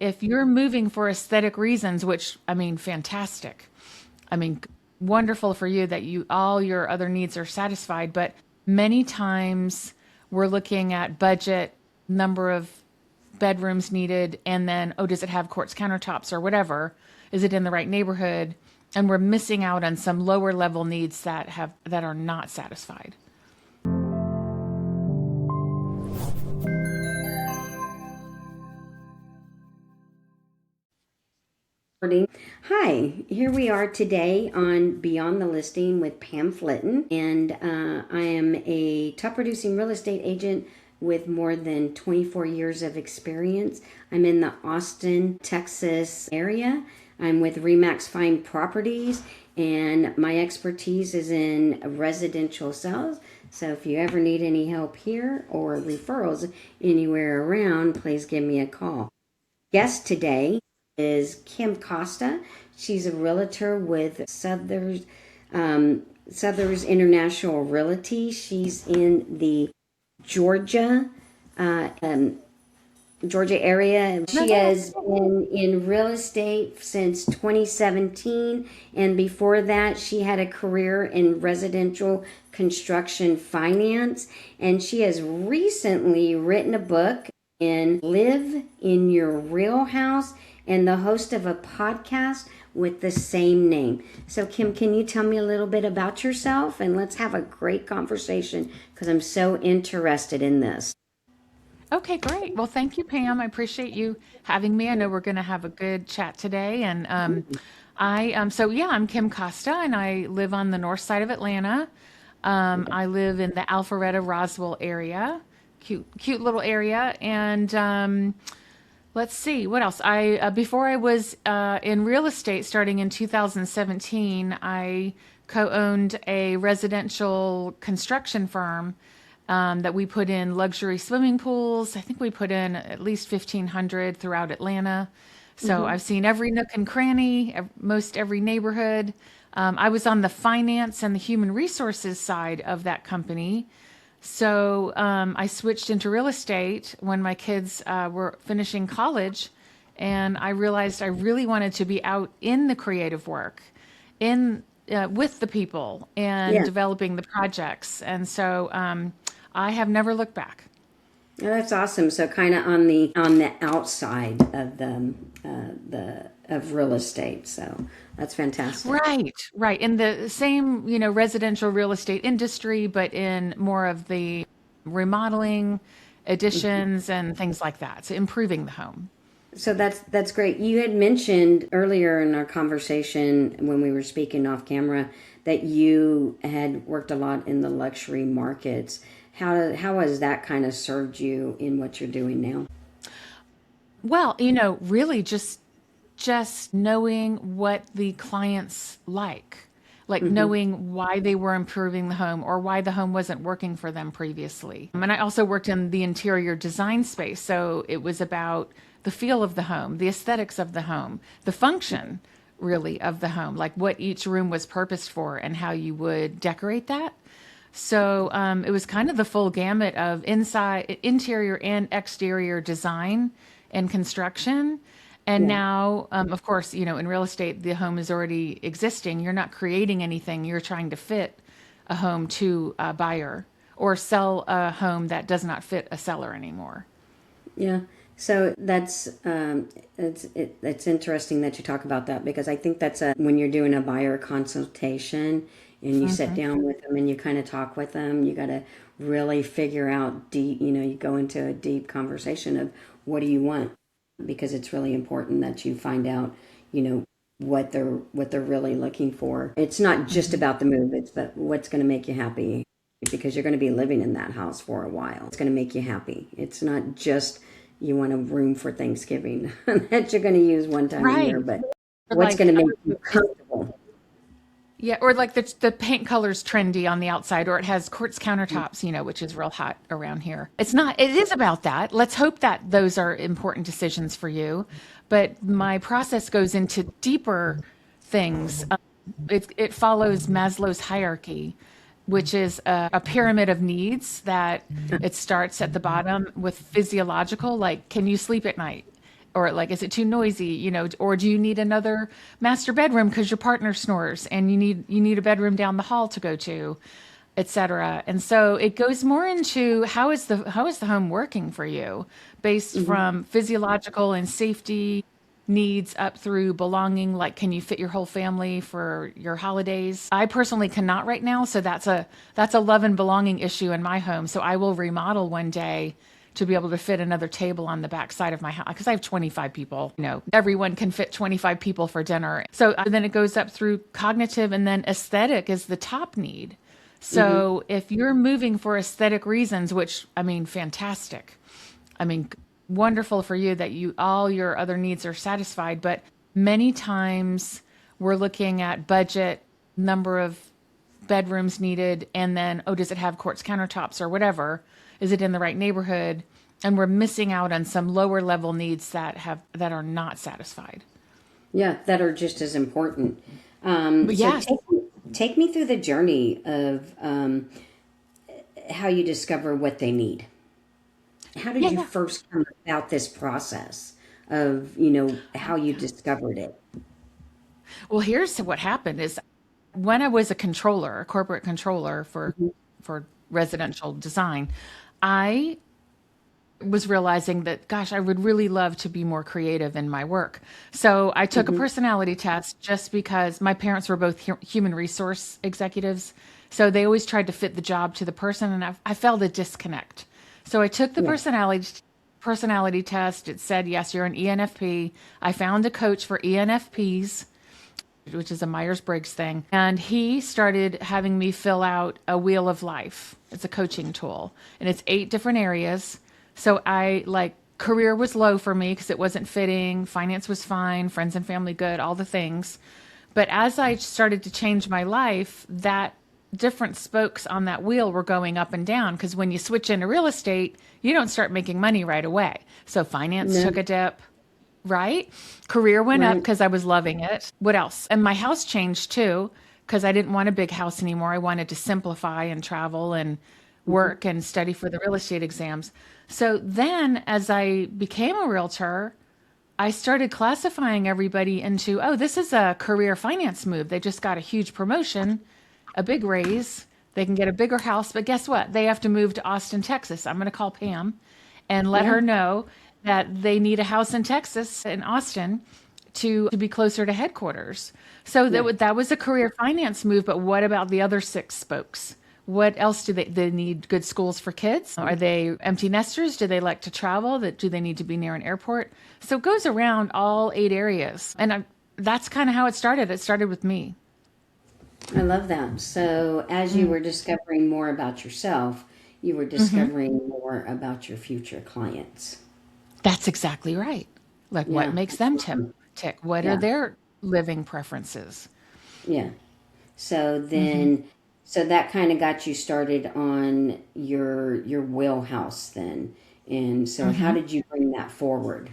If you're moving for aesthetic reasons, which I mean, fantastic. I mean, wonderful for you that you all your other needs are satisfied, but many times we're looking at budget, number of bedrooms needed, and then, oh, does it have quartz countertops or whatever? Is it in the right neighborhood? And we're missing out on some lower level needs that are not satisfied. Hi, here we are today on Beyond the Listing with Pam Flitton, and I am a top producing real estate agent with more than 24 years of experience. I'm in the Austin, Texas area. I'm with Remax Fine Properties, and my expertise is in residential sales. So if you ever need any help here or referrals anywhere around, please give me a call. Guest today is Kim Costa. She's a realtor with Sotheby's International Realty. She's in the Georgia area. She has been in real estate since 2017, and before that she had a career in residential construction finance, and she has recently written a book in Live in Your Wheelhouse and the host of a podcast with the same name. So Kim, can you tell me a little bit about yourself, and let's have a great conversation because I'm so interested in this. Okay, great. Well, thank you, Pam. I appreciate you having me. I know we're going to have a good chat today. And I'm Kim Costa, and I live on the north side of Atlanta. I live in the Alpharetta Roswell area, cute little area. And let's see what else. Before I was in real estate, starting in 2017, I co-owned a residential construction firm that we put in luxury swimming pools. I think we put in at least 1,500 throughout Atlanta. So I've seen every nook and cranny, most every neighborhood. I was on the finance and the human resources side of that company. So I switched into real estate when my kids were finishing college, and I realized I really wanted to be out in the creative work, in with the people and developing the projects. And so I have never looked back. Oh, that's awesome. So kind of on the outside of the of real estate. So that's fantastic. Right. In the same, residential real estate industry, but in more of the remodeling, additions, and things like that. So improving the home. So that's great. You had mentioned earlier in our conversation when we were speaking off camera that you had worked a lot in the luxury markets. How has that kind of served you in what you're doing now? Well, really just knowing what the clients like knowing why they were improving the home or why the home wasn't working for them previously. And I also worked in the interior design space. So it was about the feel of the home, the aesthetics of the home, the function really of the home, like what each room was purposed for and how you would decorate that. So it was kind of the full gamut of interior and exterior design and construction. And now, of course, in real estate, the home is already existing. You're not creating anything. You're trying to fit a home to a buyer or sell a home that does not fit a seller anymore. Yeah. So that's it's interesting that you talk about that, because I think that's when you're doing a buyer consultation and you sit down with them and you kind of talk with them, you got to really figure out deep, you go into a deep conversation of what do you want, because it's really important that you find out, what they're really looking for. It's not just about the move, it's but what's going to make you happy, because you're going to be living in that house for a while. It's going to make you happy. It's not just you want a room for Thanksgiving that you're going to use one time a year, but what's going to make you comfortable. Yeah, or like the paint color's trendy on the outside, or it has quartz countertops, which is real hot around here. It is about that. Let's hope that those are important decisions for you. But my process goes into deeper things. It follows Maslow's hierarchy, which is a pyramid of needs that it starts at the bottom with physiological, like, can you sleep at night? Or like, is it too noisy? Or do you need another master bedroom because your partner snores and you need a bedroom down the hall to go to, etc. And so it goes more into how is the home working for you, based Hmm. from physiological and safety needs up through belonging, like can you fit your whole family for your holidays? I personally cannot right now, so that's a love and belonging issue in my home. So I will remodel one day to be able to fit another table on the back side of my house because I have 25 people. Everyone can fit 25 people for dinner. So then it goes up through cognitive, and then aesthetic is the top need. Hmm. So if you're moving for aesthetic reasons, which I mean, fantastic. I mean, wonderful for you that all your other needs are satisfied, but many times we're looking at budget, number of bedrooms needed, and then, oh, does it have quartz countertops or whatever? Is it in the right neighborhood? And we're missing out on some lower level needs that are not satisfied. Yeah, that are just as important. But So yes, take me through the journey of how you discover what they need. How did yeah, you yeah. first come about this process of, how you discovered it? Well, here's what happened is when I was a corporate controller Mhm. for residential design, I was realizing that, gosh, I would really love to be more creative in my work. So I took a Mhm. personality test just because my parents were both human resource executives. So they always tried to fit the job to the person, and I felt a disconnect. So I took the Yeah. personality test. It said, yes, you're an ENFP. I found a coach for ENFPs, which is a Myers-Briggs thing. And he started having me fill out a wheel of life. It's a coaching tool, and it's 8 different areas. So I like career was low for me because it wasn't fitting, finance was fine, friends and family good, all the things. But as I started to change my life, that different spokes on that wheel were going up and down because when you switch into real estate, you don't start making money right away. So finance No. took a dip, right? Career went up Right. because I was loving it. What else? And my house changed too because I didn't want a big house anymore. I wanted to simplify and travel and Mhm. work and study for the real estate exams. So then, as I became a realtor, I started classifying everybody into, oh, this is a career finance move. They just got a huge promotion, a big raise. They can get a bigger house, but guess what? They have to move to Austin, Texas. I'm going to call Pam and let her Yeah. know that they need a house in Texas, in Austin, to be closer to headquarters. So Yeah. that was a career finance move. But what about the other 6 spokes? What else do they need? Good schools for kids? Are they empty nesters? Do they like to travel? Do they need to be near an airport? So it goes around all 8 areas, and that's kind of how it started. It started with me. I love that. So, as you Mm. were discovering more about yourself, you were Hmm. discovering more about your future clients. That's exactly right. Like what Yeah. makes them tick? What are Yeah. their living preferences? Yeah. So Hmm. then, so that kind of got you started on your wheelhouse then. And so, how Hmm. did you bring that forward?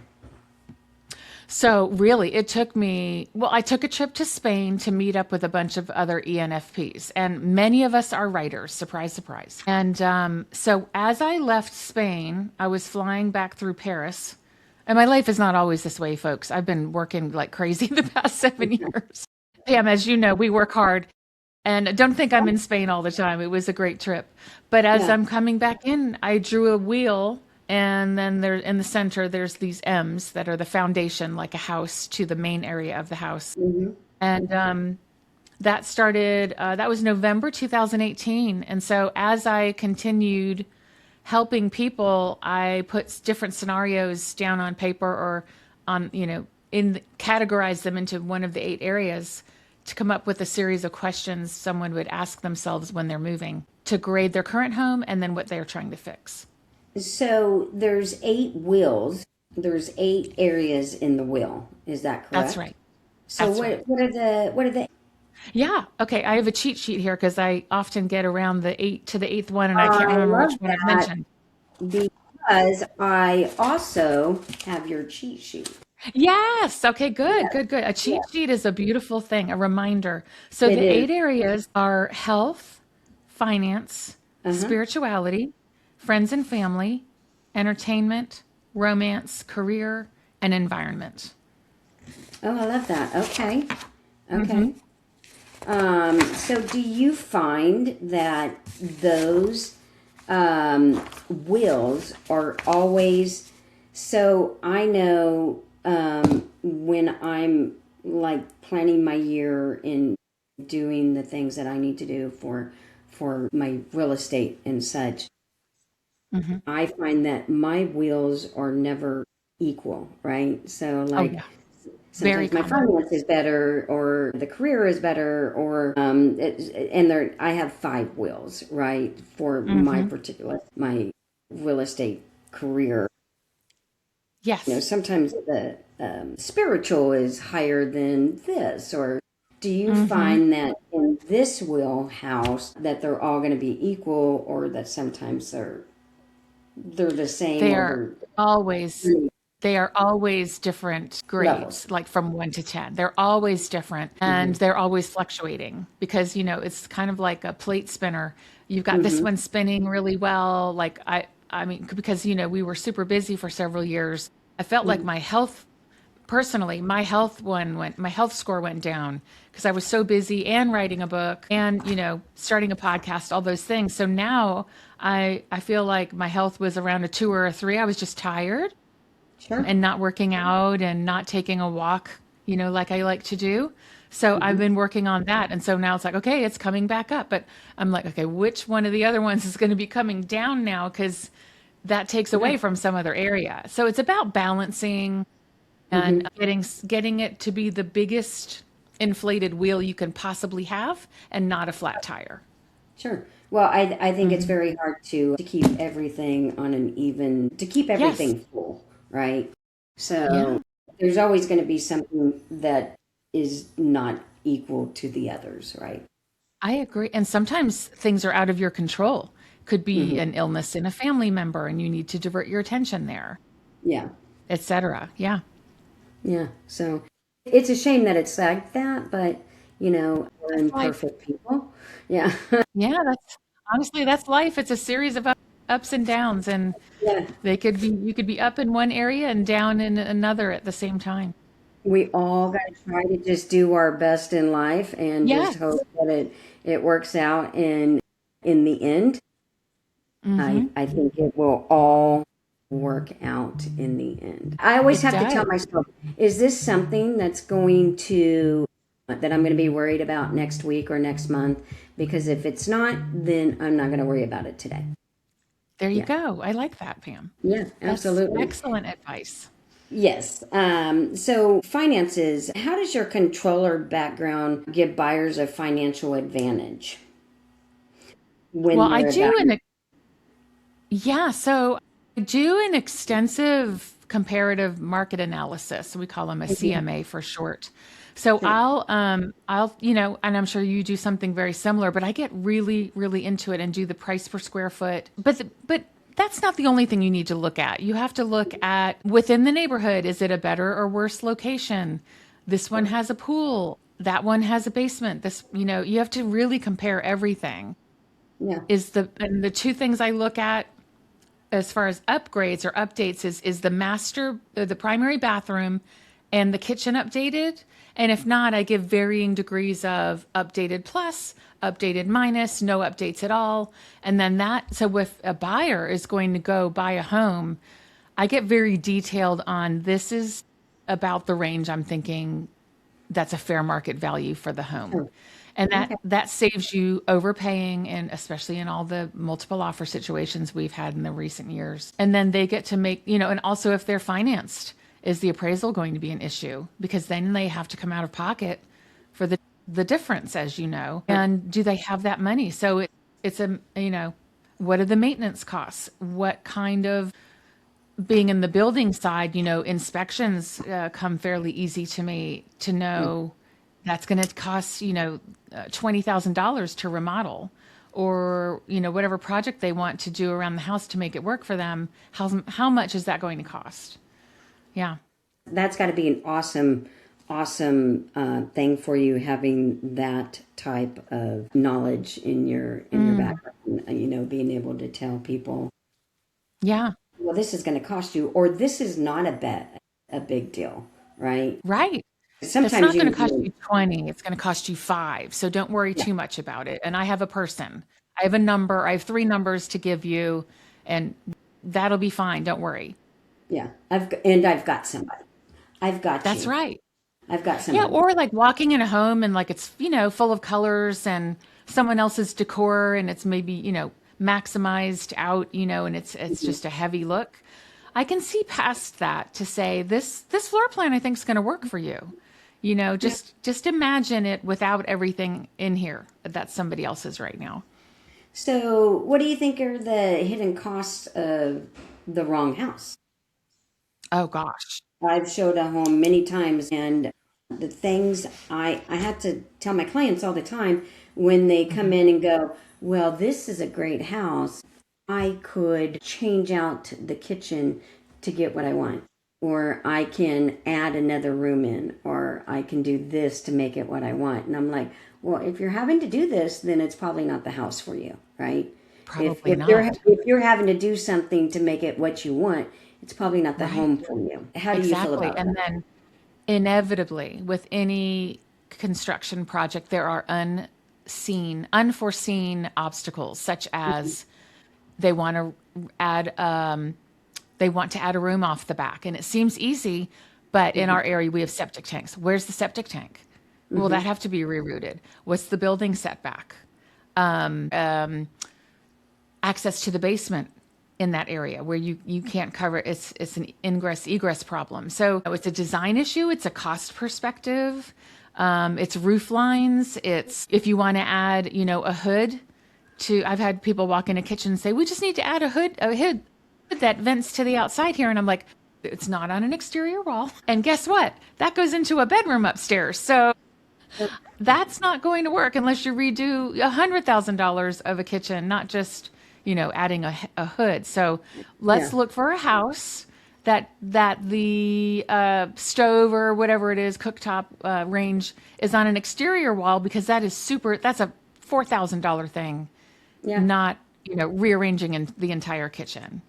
So really, it took me, well, I took a trip to Spain to meet up with a bunch of other ENFPs, and many of us are writers, surprise, surprise. And so as I left Spain, I was flying back through Paris. And my life is not always this way, folks. I've been working like crazy the past 7 years. Pam, as you know, we work hard. And don't think I'm in Spain all the time. It was a great trip. But as Yeah. I'm coming back in, I drew a wheel, and then there in the center there's these M's that are the foundation, like a house to the main area of the house. Hmm. And that was November 2018. And so as I continued helping people, I put different scenarios down on paper or on, categorize them into one of the 8 areas to come up with a series of questions someone would ask themselves when they're moving to grade their current home and then what they're trying to fix. So, there's 8 wheels. There's 8 areas in the wheel. Is that That's correct? right. So, That's right. what are the Yeah. Okay. I have a cheat sheet here because I often get around the 8th one and I can't I remember love which one I've that mentioned. because I also have your cheat sheet. Yes. Okay, good, Yes. good, good. A cheat Yeah. sheet is a beautiful thing, a reminder. So It the is. 8 areas are health, finance, Uh-huh. spirituality, friends and family, entertainment, romance, career, and environment. Oh, I love that. Okay. Mm-hmm. Okay. So do you find that those wills are always, so I know when I'm like planning my year and doing the things that I need to do for my real estate and such, Mm-hmm. I find that my wheels are never equal, right? So Oh like yeah, very sometimes my common. finance is better or the career is better or and there I have five wheels, right, for my Mm-hmm. particular my real estate career. Yes, Sometimes the spiritual is higher than this, or do you mm-hmm. find that in this wheelhouse that they're all going to be equal, or that sometimes they're the same, They or are they're always they are always different levels? grades, like from 1 to 10. They're always different and Hmm. they're always fluctuating because, it's kind of like a plate spinner. You've got this Hmm. one spinning really well. Like I mean, because, we were super busy for several years. I felt like Hmm. my health personally, my health score went down because I was so busy and writing a book and, starting a podcast, all those things. So now I feel like my health was around a 2 or a 3. I was just tired Sure. and not working out and not taking a walk, like I like to do. So I've Hmm. been working on that. And so now it's like, okay, it's coming back up. But I'm like, okay, which one of the other ones is going to be coming down now? Because that takes Yeah. away from some other area. So it's about balancing Hmm. and getting it to be the biggest inflated wheel you can possibly have and not a flat tire. Sure. Well, I think it's Hmm. very hard to keep everything on an even, to keep Yes. everything full, right? So Yeah, there's always going to be something that is not equal to the others, right? I agree. And sometimes things are out of your control. Could be Hmm. an illness in a family member and you need to divert your attention there, Yeah. etc. Yeah. Yeah. So it's a shame that it's like that, but we're That's life. imperfect people. Yeah. Yeah, that's life. It's a series of ups and downs and Yeah. you could be up in one area and down in another at the same time. We all got to try to just do our best in life and just Yes. hope that it works out in the end. Hmm. I think it will all work out in the end. I always It have to tell does. myself, is this something that I'm going to be worried about next week or next month? Because if it's not, then I'm not going to worry about it today. There you Yeah. go. I like that, Pam. Yeah, That's absolutely. excellent advice. Yes. So finances, how does your controller background give buyers a financial advantage when Well, I they're do evaluating? yeah, so I do an extensive comparative market analysis. We call them a Mhm. CMA for short. So Sure. and I'm sure you do something very similar, but I get really, really into it and do the price per square foot. But that's not the only thing you need to look at. You have to look at within the neighborhood. Is it a better or worse location? This one Sure. has a pool. That one has a basement. You have to really compare everything. Yeah. And the two things I look at as far as upgrades or updates is the primary bathroom and the kitchen updated, and if not, I give varying degrees of updated plus, updated minus, no updates at all. And then if a buyer is going to go buy a home, I get very detailed on this is about the range I'm thinking that's a fair market value for the home. Sure. And that Okay. that saves you overpaying, and especially in all the multiple offer situations we've had in the recent years. And then they get to make, and also if they're financed, is the appraisal going to be an issue? Because then they have to come out of pocket for the difference, as you know. Sure. And do they have that money? So it's what are the maintenance costs? What kind of being in the building side, inspections come fairly easy to me to Yeah. know that's going to cost, $20,000 to remodel or, whatever project they want to do around the house to make it work for them. How much is that going to cost? Yeah. That's got to be an awesome thing for you, having that type of knowledge in your Mm, background. Being able to tell people, yeah. well, this is going to cost you, or this is not a bet. a big deal, right? Right. It's Sometimes not going to you, cost you 20, it's going to cost you 5. So don't worry yeah, too much about it. And I have a person. I have a number. I have 3 numbers to give you and that'll be fine. Don't worry. yeah. I've got somebody. I've got That's you. right. I've got Yeah, somebody. or like walking in a home and like it's, full of colors and someone else's decor and it's maybe, maximized out, and it's Mhm. just a heavy look. I can see past that to say this floor plan I think is going to work for you. Yeah. Just imagine it without everything in here that's somebody else's right now. So, what do you think are the hidden costs of the wrong house? Oh gosh. I've showed a home many times, and the things I had to tell my clients all the time when they come Hmm. in and go, "Well, this is a great house. I could change out the kitchen to get what I want, or I can add another room in, or I can do this to make it what I want." And I'm like, "Well, if you're having to do this, then it's probably not the house for you, right? If Probably if you're not. if you're having to do something to make it what you want, it's probably not the Right. home for you." How do you feel Exactly. about And that? then inevitably, with any construction project, there are unforeseen obstacles, such as they want to add they want to add a room off the back, and it seems easy, but in Hmm. our area we have septic tanks. Where's the septic tank? Will that Hmm. have to be rerouted? What's the building setback? Access to the basement in that area where you can't cover it's an ingress egress problem. So it's a design issue, it's a cost perspective, it's roof lines, it's if you want to add a hood to I've had people walk in a kitchen and say we just need to add a hood that vents to the outside here, and I'm like, it's not on an exterior wall, and guess what, that goes into a bedroom upstairs. So that's not going to work unless you redo $100,000 of a kitchen, not just, adding a hood. So let's Yeah. look for a house that the stove or whatever it is, cooktop range is on an exterior wall because that's a $4,000 thing, Yeah. not, rearranging the entire kitchen.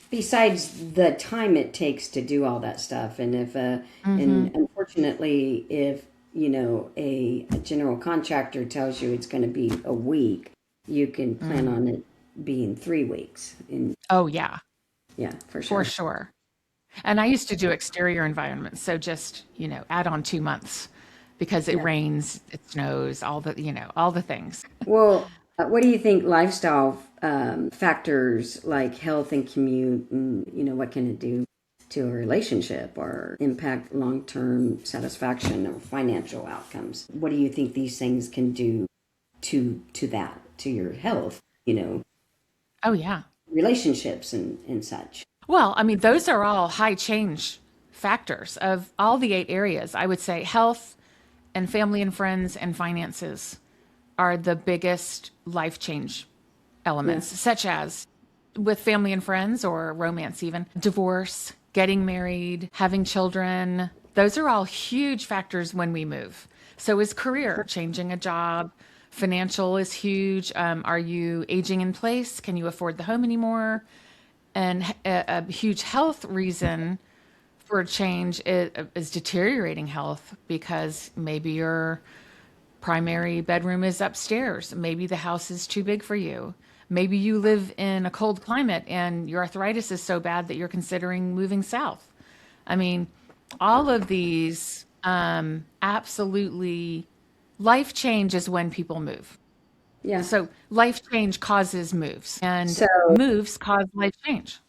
Besides the time it takes to do all that stuff, and if Hmm. and unfortunately, if a general contractor tells you it's going to be a week, you can plan Hmm. on it being 3 weeks. And Oh, yeah, yeah, for for sure. sure. And I used to do exterior environments, so just, add on 2 months because it Yeah. rains, it snows, all the things. Well, what do you think lifestyle factors like health and commute, and what can it do to a relationship or impact long-term satisfaction or financial outcomes? What do you think these things can do to that, to your health, Oh, yeah. relationships and such? Well, I mean, those are all high change factors of all the 8 areas. I would say health and family and friends and finances are the biggest life change Yeah. elements, such as with family and friends or romance, even divorce, getting married, having children. Those are all huge factors when we move. So is career, changing a job. Financial is huge. Are you aging in place? Can you afford the home anymore? And a huge health reason for a change is deteriorating health because maybe your primary bedroom is upstairs. Maybe the house is too big for you. Maybe you live in a cold climate and your arthritis is so bad that you're considering moving south. I mean, all of these absolutely life change is when people move. Yeah. So life change causes moves, and So moves cause life change.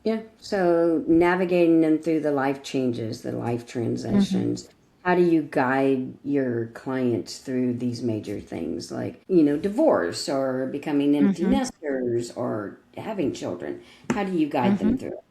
yeah, so navigating them through the life changes, the life Hmm. transitions. How do you guide your clients through these major things like, divorce or becoming empty Hmm. nesters or having children? How do you guide them Hmm. through it?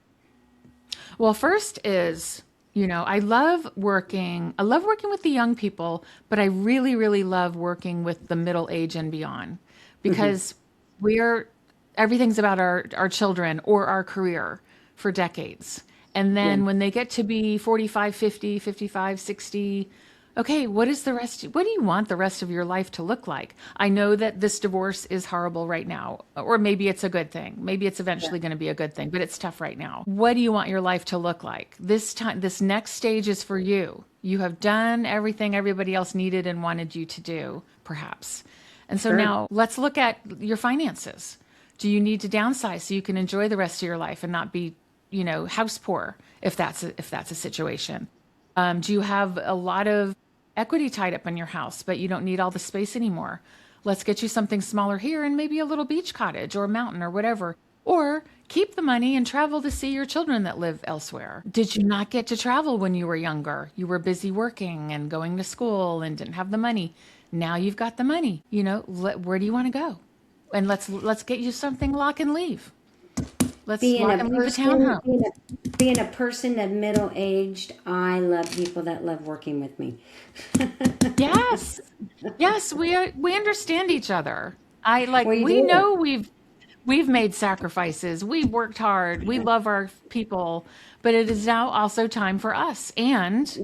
Well, first is, I love working with the young people, but I really, really love working with the middle age and beyond Hmm. because we're, everything's about our children or our career for decades. And Yeah. then when they get to be 45, 50, 55, 60, okay, what do you want the rest of your life to look like? I know that this divorce is horrible right now, or maybe it's a good thing. Maybe it's Yeah. eventually going to be a good thing, but it's tough right now. What do you want your life to look like? This next stage is for you. You have done everything everybody else needed and wanted you to do, perhaps. And so Sure. now let's look at your finances. Do you need to downsize so you can enjoy the rest of your life and not be, house poor if that's a situation? Do you have a lot of equity tied up in your house, but you don't need all the space anymore? Let's get you something smaller here and maybe a little beach cottage or a mountain or whatever. Or keep the money and travel to see your children that live elsewhere. Did you not get to travel when you were younger? You were busy working and going to school and didn't have the money. Now you've got the money. Where do you want to go? And let's get you something lock and leave. Let's Being lock a and leave a person, townhome. being a person of middle aged, I love people that love working with me. Yes. Yes, we understand each other. I like Well, you we do. know we've made sacrifices. We've worked hard. We love our people, but it is now also time for us. And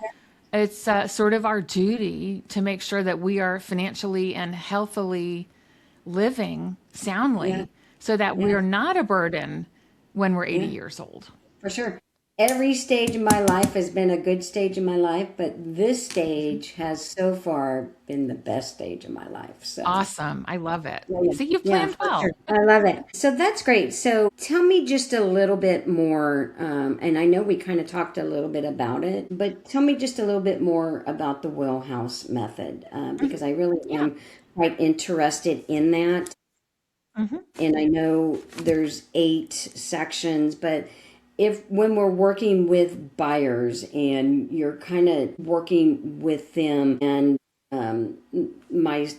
it's sort of our duty to make sure that we are financially and healthily living Yeah, soundly so that we yeah, are not a burden when we're 80 yeah, years old. for sure. Every stage of my life has been a good stage of my life, but this stage has so far been the best stage of my life. So. Awesome. I love it. Yeah, yeah, See, you've yeah, planned for sure. well. I love it. So that's great. So tell me just a little bit more, and I know we kind of talked a little bit about it, but tell me just a little bit more about the Wheelhouse method, because I really Yeah. am quite interested in that. Hmm. And I know there's 8 sections, but if when we're working with buyers and you're kind of working with them and my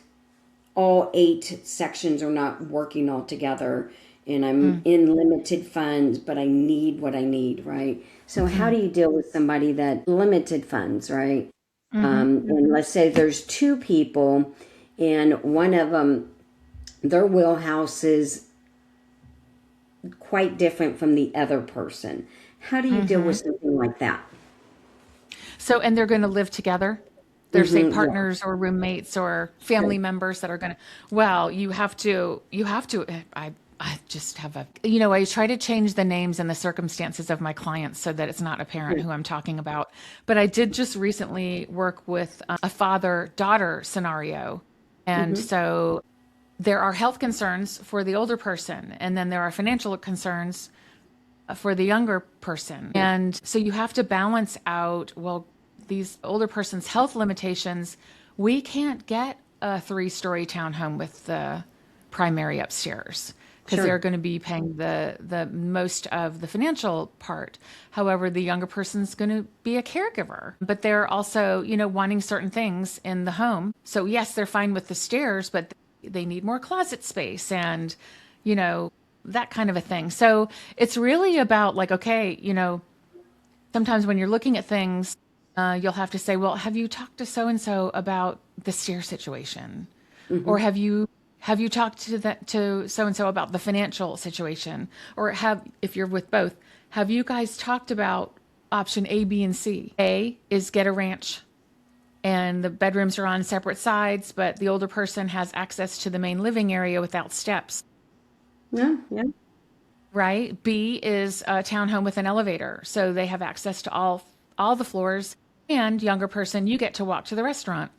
all 8 sections are not working all together and I'm in limited funds, but I need what I need, right? So how Mm-hmm. do you deal with somebody that limited funds, right? Mm-hmm. And let's say there's 2 people and one of them, their wheelhouse is quite different from the other person. How do you deal with Mm-hmm. something like that? So, and they're going to live together. They're say Yeah, partners or roommates or family sure. members that are going to, well, I just have I try to change the names and the circumstances of my clients so that it's not apparent Yeah. who I'm talking about. But I did just recently work with a father-daughter scenario. And Mm-hmm. so there are health concerns for the older person, and then there are financial concerns for the younger person. Yeah, And so you have to balance out, well, these older person's health limitations. We can't get a 3-story townhome with the primary upstairs because they're sure. going to be paying the most of the financial part. However, the younger person's going to be a caregiver, but they're also, wanting certain things in the home. So yes, they're fine with the stairs, but they need more closet space and, you know, that kind of a thing. So it's really about like, okay, sometimes when you're looking at things, you'll have to say, well, have you talked to so and so about the stair situation, or Mm-hmm. have you talked to so and so about the financial situation, or if you're with both, have you guys talked about option A, B, and C? A is get a ranch. And the bedrooms are on separate sides, but the older person has access to the main living area without steps. Yeah, yeah, Right? B is a townhome with an elevator, so they have access to all the floors. And younger person, you get to walk to the restaurant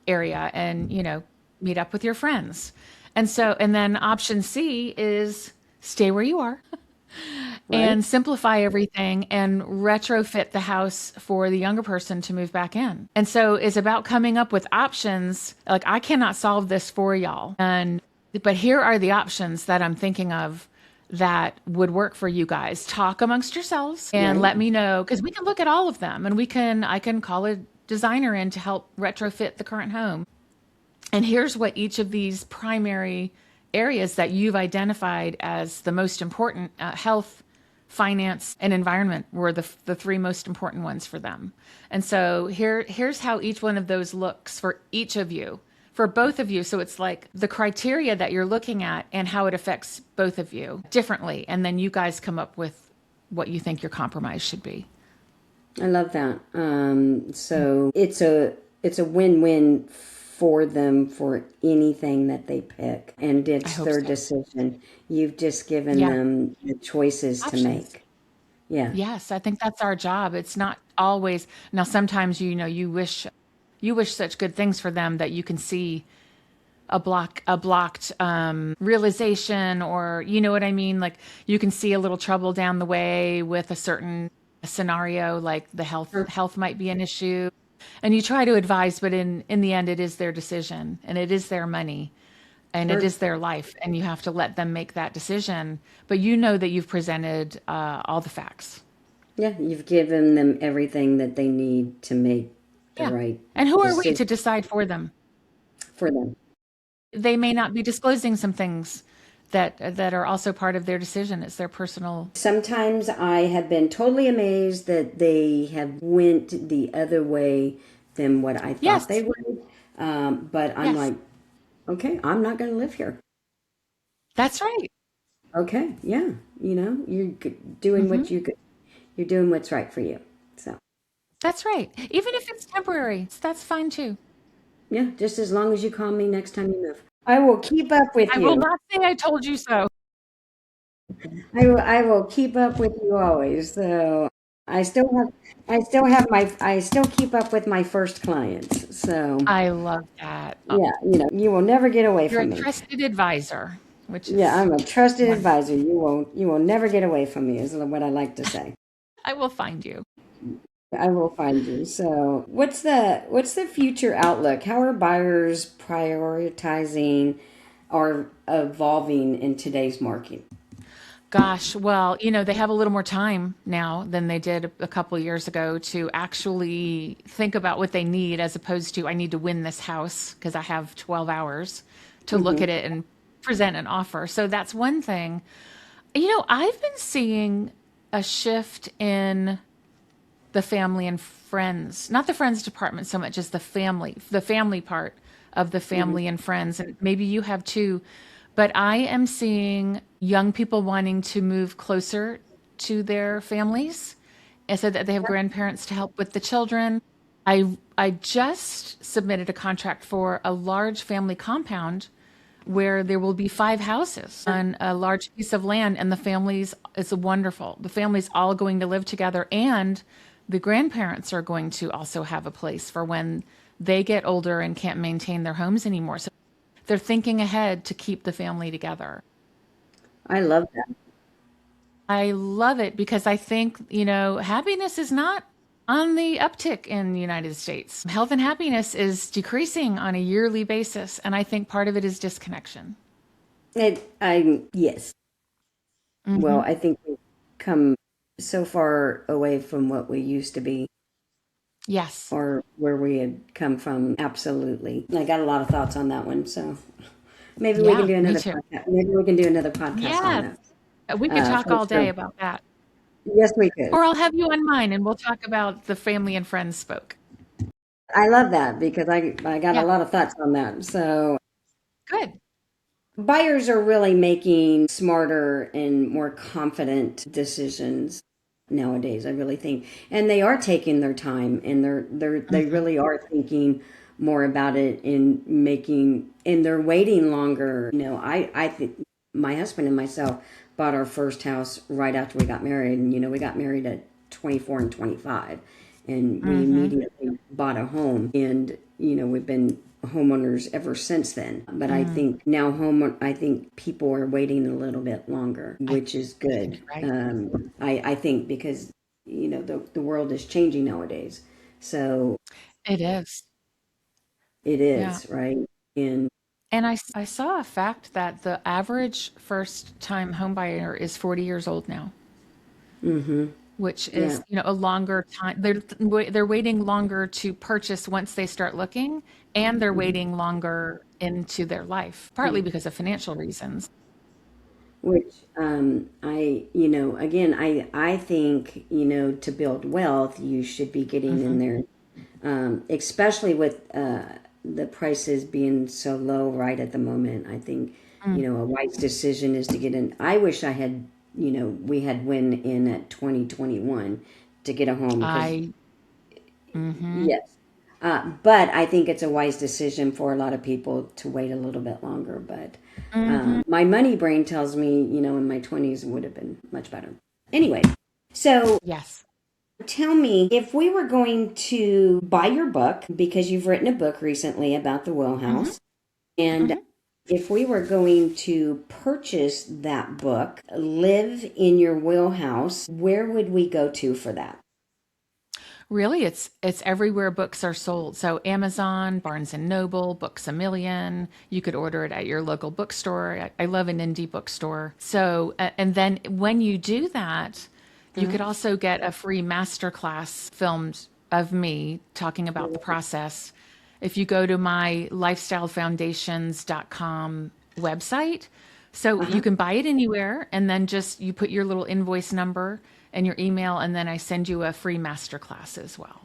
area and meet up with your friends. And then option C is stay where you are right. and simplify everything and retrofit the house for the younger person to move back in. And so it's about coming up with options. Like I cannot solve this for y'all. But here are the options that I'm thinking of that would work for you guys. Talk amongst yourselves and Right. let me know because we can look at all of them and I can call a designer in to help retrofit the current home. And here's what each of these primary areas that you've identified as the most important health, finance, and environment were the 3 most important ones for them. And so here's how each one of those looks for each of you, for both of you. So it's like the criteria that you're looking at and how it affects both of you differently. And then you guys come up with what you think your compromise should be. I love that. So it's it's a win-win for them for anything that they pick, and I it's hope their so. decision. You've just given Yeah, them the choices to options. make. Yeah. Yes, I think that's our job. It's not always now sometimes you wish such good things for them that you can see a blocked realization, or you know what I mean? Like you can see a little trouble down the way with a certain scenario, like the health might be an issue. And you try to advise, but in the end it is their decision and it is their money and it Sure. is their life, and you have to let them make that decision. But you know that you've presented all the facts. Yeah, you've given them everything that they need to make the Yeah. right And who are we decision to decide for them? for them. They may not be disclosing some things that are also part of their decision. It's their personal. Sometimes I have been totally amazed that they have went the other way than what I thought they Yes. would. But I'm Yes. like, okay, I'm not going to live here. That's right. Okay, yeah, doing Hmm. what you could. You're doing what's right for you. So That's right. Even if it's temporary, that's fine too. yeah, just as long as you call me next time you move, I will keep up with I will you. not say I told you so. I will keep up with you always. So I still have, I still keep up with my first clients. So I love that. yeah, you will never get away You're a from me. trusted advisor, which Yeah, is I'm a trusted wonderful. advisor. You will never get away from me, is what I like to say. I will find you. I will find you. So, what's the future outlook? How are buyers prioritizing or evolving in today's market? Gosh, well, they have a little more time now than they did a couple years ago to actually think about what they need, as opposed to I need to win this house because I have 12 hours to look Hmm. at it and present an offer. So that's one thing. I've been seeing a shift in the family and friends, not the friends department so much as the family part of the Hmm. family and friends. And maybe you have too, but I am seeing young people wanting to move closer to their families and so that they have grandparents to help with the children. I just submitted a contract for a large family compound where there will be 5 houses on a large piece of land, and the families is wonderful. The families all going to live together, and the grandparents are going to also have a place for when they get older and can't maintain their homes anymore. So they're thinking ahead to keep the family together. I love that. I love it because I think, happiness is not on the uptick in the United States. Health and happiness is decreasing on a yearly basis, and I think part of it is disconnection. Yes. Well, Hmm. I think we've come so far away from what we used to be Yes. or where we had come from. Absolutely. I got a lot of thoughts on that one. So maybe we can Yeah, do me another too. podcast. Maybe we can do another podcast on Yes. that. We could talk For all day sure. about that. Yes, we could. Or I'll have you on mine and we'll talk about the family and friends spoke. I love that because I got a Yeah. lot of thoughts on that. So Good. buyers are really making smarter and more confident decisions nowadays, I really think. And they are taking their time, and they Mhm. really are thinking more about it and they're waiting longer. I think my husband and myself bought our first house right after we got married, and we got married at 24 and 25, and we Mhm. immediately bought a home, and we've been homeowners ever since then. But I Mm. think I think people are waiting a little bit longer, I which is I think good. you're right. I think because the world is changing nowadays, so It is. it Yeah. is right. And And I saw a fact that the average first time home buyer is 40 years old now, hmm, which yeah, is, a longer time. They're waiting longer to purchase once they start looking, and they're hmm, waiting longer into their life, partly yeah. because of financial reasons. Which I again I think to build wealth you should be getting in Mhm. there, especially with the prices being so low right at the moment. I think Mm. a wise decision is to get in. I wish I had we had went in at 2021 to get a home because I Mhm. yes, But I think it's a wise decision for a lot of people to wait a little bit longer. But Hmm. my money brain tells me, in my 20s would have been much better. Anyway, so Yes. tell me, if we were going to buy your book, because you've written a book recently about the Hmm. Wheelhouse, and Hmm. if we were going to purchase that book, Live in Your Wheelhouse, where would we go to for that? Really, it's everywhere books are sold. So Amazon, Barnes and Noble, Books a Million. You could order it at your local bookstore. I love an indie bookstore. So, and then when you do that, you Uh-huh. could also get a free masterclass filmed of me talking about the process. If you go to my lifestylefoundations.com website, so you Uh-huh. can buy it anywhere, and then just you put your little invoice number and your email, and then I send you a free masterclass as well.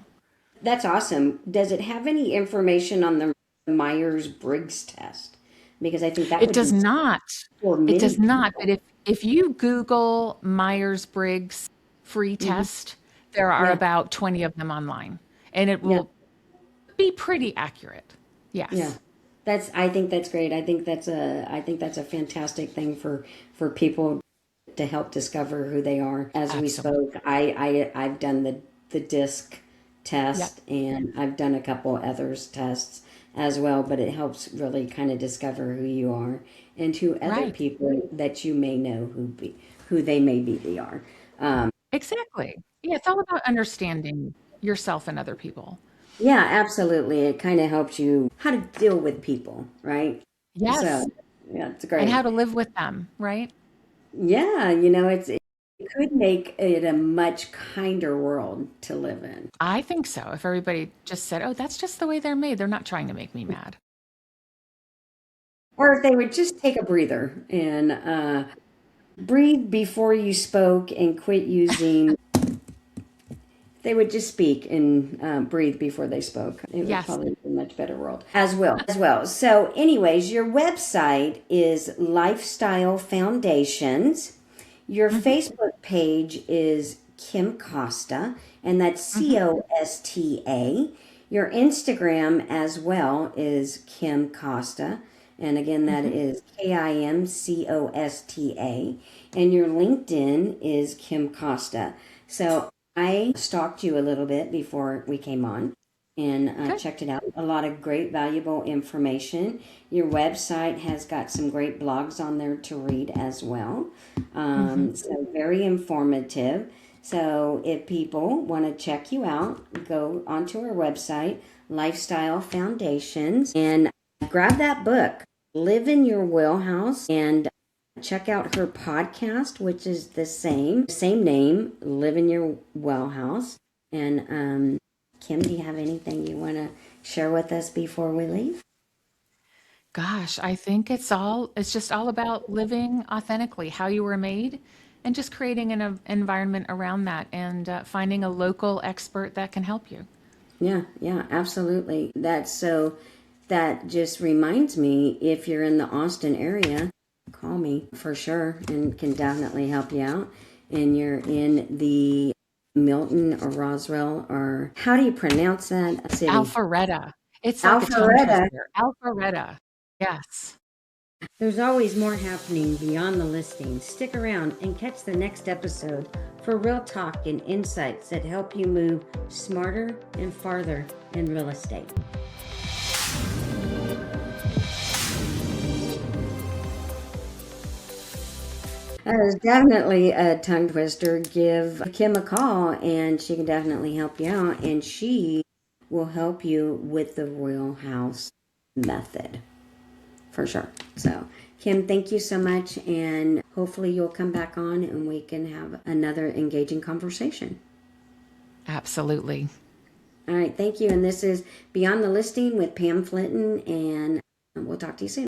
That's awesome. Does it have any information on the Myers-Briggs test? Because I think that It would does be not. for It many does not. But people. if you Google Myers-Briggs free Hmm. test, there are Yeah, about 20 of them online, and it yeah, will be pretty accurate. yeah. Yes, I think that's great. I think that's a fantastic thing for people to help discover who they are. As we absolutely. spoke, I've done the disc Yep. test, and I've done a couple others tests as well, but it helps really kind of discover who you are and who other Right. people that you may know who they may be they are. Exactly. Yeah, it's all about understanding yourself and other people. Yeah, absolutely. It kind of helps you how to deal with people, right? Yes. So, yeah, it's And how great. to live with them, right? Yeah, it could make it a much kinder world to live in. I think so. If everybody just said, "Oh, that's just the way they're made. They're not trying to make me mad." Or if they would just take a breather and breathe before you spoke and quit using, they would just speak and breathe before they spoke. It would Yes. probably be a much better world as well. As well. So, anyways, your website is Lifestyle Foundations. Your Hmm. Facebook page is Kim Costa, and that's Hmm. Costa. Your Instagram as well is Kim Costa. And again, that Hmm. is KIMCOSTA. And your LinkedIn is Kim Costa. So I stalked you a little bit before we came on and Good. checked it out. A lot of great, valuable information. Your website has got some great blogs on there to read as well. Hmm. So, very informative. So, if people want to check you out, go onto our website, Lifestyle Foundations, and grab that book, Live in Your Wheelhouse, and check out her podcast, which is the same name, Live in Your Wellhouse. And Kim, do you have anything you want to share with us before we leave? Gosh, I think it's just all about living authentically, how you were made, and just creating an environment around that and finding a local expert that can help you. Yeah, yeah, absolutely. That's so. That just reminds me, if you're in the Austin area, call me for sure and can definitely help you out. And you're in the Milton or Roswell, or how do you pronounce that city? Alpharetta. It's like a tongue Alpharetta. twister. Alpharetta. Yes. There's always more happening beyond the listing. Stick around and catch the next episode for real talk and insights that help you move smarter and farther in real estate. Definitely a tongue twister. Give Kim a call and she can definitely help you out. And she will help you with the Wheelhouse Method for sure. So, Kim, thank you so much. And hopefully you'll come back on and we can have another engaging conversation. Absolutely. All right. Thank you. And this is Beyond the Listing with Pam Flitton. And we'll talk to you soon.